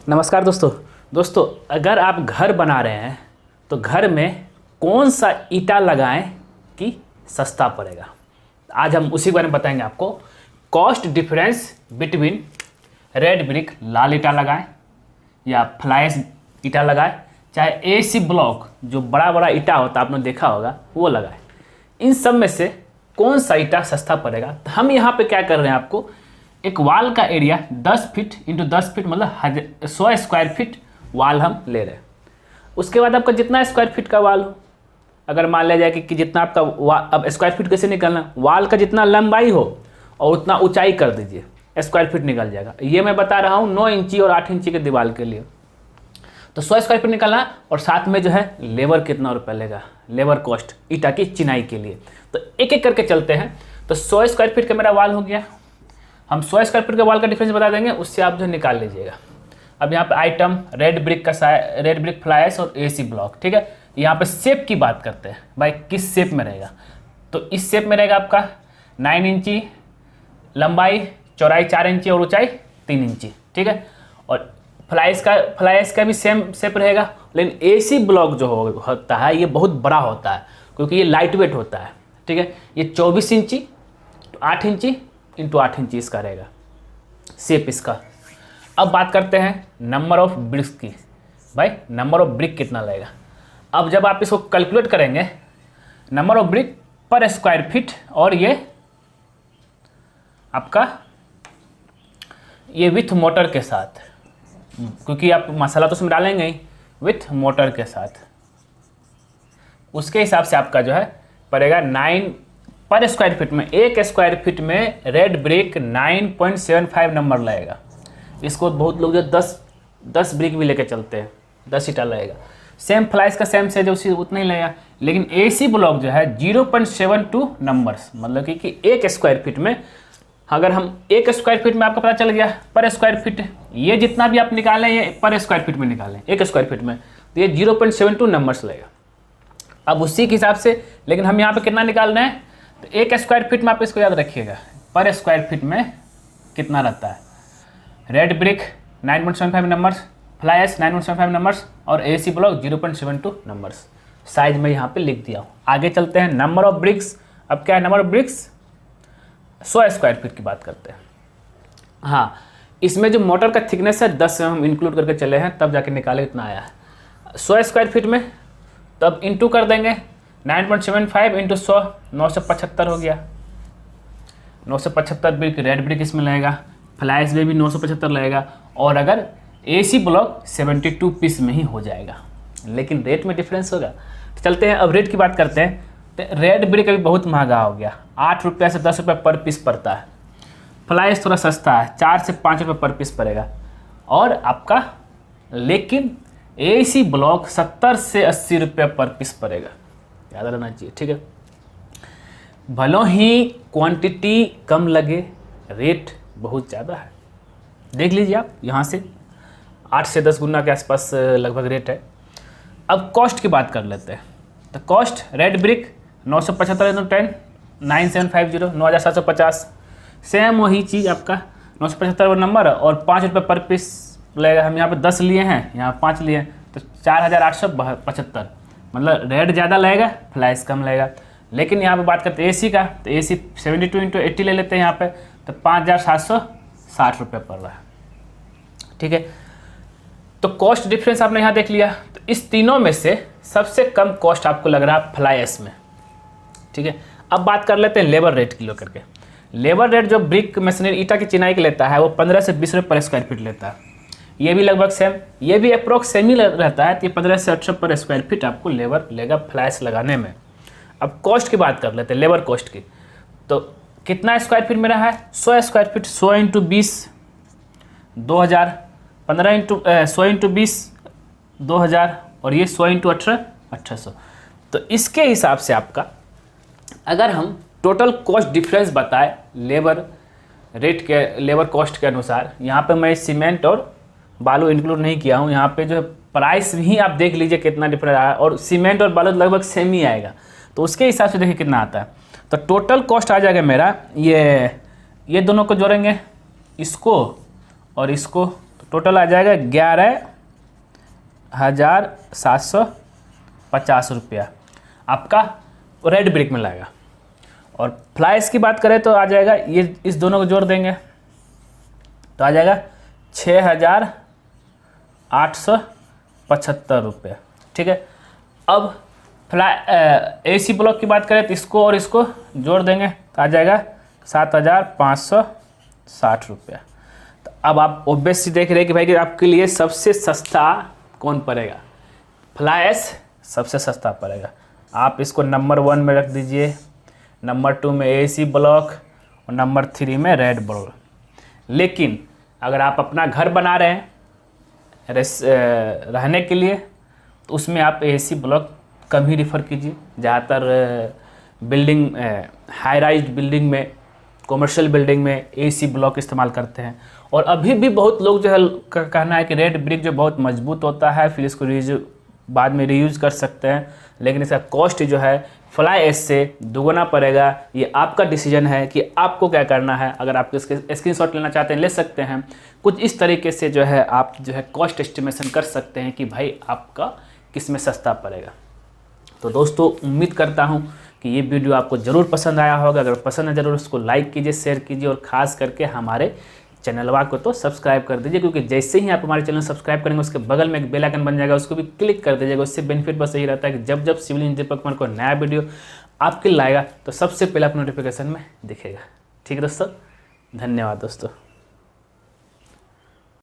नमस्कार दोस्तों। अगर आप घर बना रहे हैं तो घर में कौन सा ईंटा लगाएं कि सस्ता पड़ेगा, आज हम उसी के बारे में बताएंगे आपको। Cost difference between red brick लाल ईंटा लगाएं या फ्लाइस ईंटा लगाएं, चाहे एसी ब्लॉक जो बड़ा बड़ा ईंटा होता है आपने देखा होगा वो लगाएं। इन सब में से कौन सा ईंटा सस्ता पड़ेगा। तो हम यहाँ पे क्या कर रहे हैं, आपको एक वाल का एरिया 10 फीट इंटू 10 फीट मतलब 100 स्क्वायर फीट वाल हम ले रहे हैं। उसके बाद आपका जितना स्क्वायर फीट का वाल हो, अगर मान लिया जाए कि जितना आपका अब स्क्वायर फीट कैसे निकलना, वाल का जितना लंबाई हो और उतना ऊंचाई कर दीजिए, स्क्वायर फीट निकल जाएगा। ये मैं बता रहा हूँ 9 इंची और 8 इंची के दीवार के लिए। तो 100 स्क्वायर फीट निकलना और साथ में जो है लेबर कितना रुपया लेगा, लेबर कॉस्ट ईंटा की चिनाई के लिए। तो एक एक करके चलते हैं। तो 100 स्क्वायर फीट का मेरा वाल हो गया, हम 100 स्क्वायर फीट के वाल का डिफरेंस बता देंगे, उससे आप जो निकाल लीजिएगा। अब यहाँ पे आइटम रेड ब्रिक का रेड ब्रिक फ्लाइस और एसी ब्लॉक, ठीक है। यहाँ पे शेप की बात करते हैं, भाई किस शेप में रहेगा। तो इस शेप में रहेगा आपका 9 इंची लंबाई, चौड़ाई 4 इंची और ऊंचाई 3 इंची, ठीक है। और फ्लाइस का भी सेम शेप रहेगा, लेकिन एसी ब्लॉक जो होता है ये बहुत बड़ा होता है क्योंकि ये लाइट वेट होता है, ठीक है। ये 24 इंची 8 इंची इंटू 8 इंची इसका रहेगा शेप इसका। अब बात करते हैं नंबर ऑफ ब्रिक्स की, भाई नंबर ऑफ ब्रिक कितना लगेगा। अब जब आप इसको कैलकुलेट करेंगे नंबर ऑफ ब्रिक पर स्क्वायर फीट, और ये आपका ये विथ मोटर के साथ, क्योंकि आप मसाला तो उसमें डालेंगे ही, विथ मोटर के साथ, उसके हिसाब से आपका जो है पड़ेगा 9 पर स्क्वायर फीट में। एक स्क्वायर फीट में रेड ब्रिक 9.75 नंबर लगेगा। इसको बहुत लोग जो 10 ब्रिक भी लेके चलते हैं, 10 ईंटा लगेगा। सेम फ्लाइस का सेम से जो उतना ही लगेगा, लेकिन एसी ब्लॉक जो है 0.72 नंबर्स, मतलब कि एक स्क्वायर फीट में, अगर हम एक स्क्वायर फीट में आपका पता चल गया पर स्क्वायर फीट, ये जितना भी आप निकालें ये पर स्क्वायर फीट में निकालें एक स्क्वायर फीट में, तो ये 0.72 नंबर्स लगेगा। अब उसी के हिसाब से, लेकिन हम यहाँ पे कितना निकाल रहे हैं, तो एक स्क्वायर फीट में आप इसको याद रखिएगा पर स्क्वायर फीट में कितना रहता है। Red brick 9.75 numbers, flies 9.75 numbers और एसी ब्लॉक 0.72 नंबर्स। साइज में यहाँ पे लिख दिया हूँ। आगे चलते हैं नंबर ऑफ ब्रिक्स। अब क्या है number of BRICS, 100 square feet की बात करते हैं। हाँ, इसमें जो मोटर का थिकनेस है 10 हम इंक्लूड करके चले हैं, तब जाके निकाले इतना आया है 100 स्क्वायर फीट में। तब इंटू कर देंगे 9.75 इंटू 100, 975 हो गया। 975 ब्रिक रेड ब्रिक इसमें लगेगा, फ्लाइस में भी 975 लगेगा, और अगर एसी ब्लॉक 72 पीस में ही हो जाएगा, लेकिन रेट में डिफरेंस होगा। तो चलते हैं अब रेट की बात करते हैं। तो रेड ब्रिक अभी बहुत महंगा हो गया, 8 रुपये से 10 रुपये पर पीस पड़ता है। फ्लाइस थोड़ा सस्ता है, 4 से 5 रुपये पर पीस पड़ेगा। और आपका लेकिन एसी ब्लॉक 70 से 80 रुपये पर पीस पड़ेगा, याद रहना चाहिए, ठीक है। भले ही क्वांटिटी कम लगे, रेट बहुत ज़्यादा है। देख लीजिए आप यहाँ से 8 से 10 गुना के आसपास लगभग रेट है। अब कॉस्ट की बात कर लेते हैं। तो cost red brick 975 into 10 9750 9750। Same वही चीज़ आपका 975 नंबर और 5 रुपये पर पीस लगेगा। हम यहाँ पे 10 लिए हैं, यहाँ 5 लिए हैं, तो 4875, मतलब रेड ज़्यादा लगेगा फ्लाइस कम लगेगा। लेकिन यहाँ पे बात करते हैं एसी का, तो एसी 72 इंटू 80 ले लेते हैं यहाँ पे, तो 5760 रुपये पड़ रहा है, ठीक है। तो कॉस्ट डिफरेंस आपने यहाँ देख लिया। तो इस तीनों में से सबसे कम कॉस्ट आपको लग रहा है फ्लाइस में, ठीक है। अब बात कर लेते हैं लेबर रेट किलो करके। लेबर रेट जो ब्रिक मशीनरी ईंटा की चिनाई के लेता है वो 15 से 20 रुपये पर स्क्वायर फीट लेता है। ये भी लगभग सेम, ये भी अप्रोक्स सेम ही रहता है। तो ये 15 से 18 पर स्क्वायर फीट आपको लेबर लेगा फ्लाइस लगाने में। अब कॉस्ट की बात कर लेते हैं, लेबर कॉस्ट की। तो कितना स्क्वायर फीट मेरा है, 100 square feet, 100 into 20 2000, 15 into 100 into 20 2000, और ये 100 इंटू 18 1800। तो इसके हिसाब से आपका अगर हम टोटल कॉस्ट डिफरेंस बताए लेबर रेट के, लेबर कॉस्ट के अनुसार, यहाँ पे मैं सीमेंट और बालू इंक्लूड नहीं किया हूँ। यहाँ पे जो है प्राइस भी आप देख लीजिए कितना डिफरेंस आया, और सीमेंट और बालू लगभग सेम ही आएगा। तो उसके हिसाब से देखिए कितना आता है। तो टोटल कॉस्ट आ जाएगा मेरा, ये दोनों को जोड़ेंगे, इसको और इसको, तो टोटल आ जाएगा 11,750 रुपया आपका रेड ब्रिक में लगेगा। और फ्लाई ऐश की बात करें तो आ जाएगा, ये इस दोनों को जोड़ देंगे तो आ जाएगा 6,875 रुपये। ठीक है, अब AC ब्लॉक की बात करें तो इसको और इसको जोड़ देंगे तो आ जाएगा 7,560 रुपया। तो अब आप ऑब्वियसली देख रहे हैं कि भाई कि आपके लिए सबसे सस्ता कौन पड़ेगा। फ्लाई ऐश सबसे सस्ता पड़ेगा। आप इसको नंबर 1 में रख दीजिए, नंबर 2 में AC ब्लॉक और नंबर 3 में रेड ब्लॉक। लेकिन अगर आप अपना घर बना रहे हैं रहने के लिए तो उसमें आप AC ब्लॉक कम ही रेफ़र कीजिए। ज़्यादातर बिल्डिंग हाई राइज बिल्डिंग में, कमर्शियल बिल्डिंग में AC ब्लॉक इस्तेमाल करते हैं। और अभी भी बहुत लोग जो है कहना है कि रेड ब्रिक जो बहुत मजबूत होता है, फिर इसको बाद में रीयूज़ कर सकते हैं, लेकिन इसका कॉस्ट जो है फ्लाई ऐश से दुगना पड़ेगा। ये आपका डिसीजन है कि आपको क्या करना है। अगर आप इसके स्क्रीनशॉट लेना चाहते हैं ले सकते हैं। कुछ इस तरीके से जो है आप जो है कॉस्ट एस्टिमेशन कर सकते हैं कि भाई आपका किस में सस्ता पड़ेगा। तो दोस्तों उम्मीद करता हूँ कि ये वीडियो आपको ज़रूर पसंद आया होगा। अगर पसंद है ज़रूर उसको लाइक कीजिए, शेयर कीजिए और ख़ास करके हमारे चैनलवा को तो सब्सक्राइब कर दीजिए, क्योंकि जैसे ही आप हमारे चैनल सब्सक्राइब करेंगे उसके बगल में एक बेल आइकन बन जाएगा, उसको भी क्लिक कर दीजिएगा। उससे बेनिफिट बस यही रहता है कि जब जब सिविल इंजीनियर दीपक कुमार को नया वीडियो आपके लाएगा तो सबसे पहले आप नोटिफिकेशन में दिखेगा। ठीक है दोस्तों, धन्यवाद दोस्तों।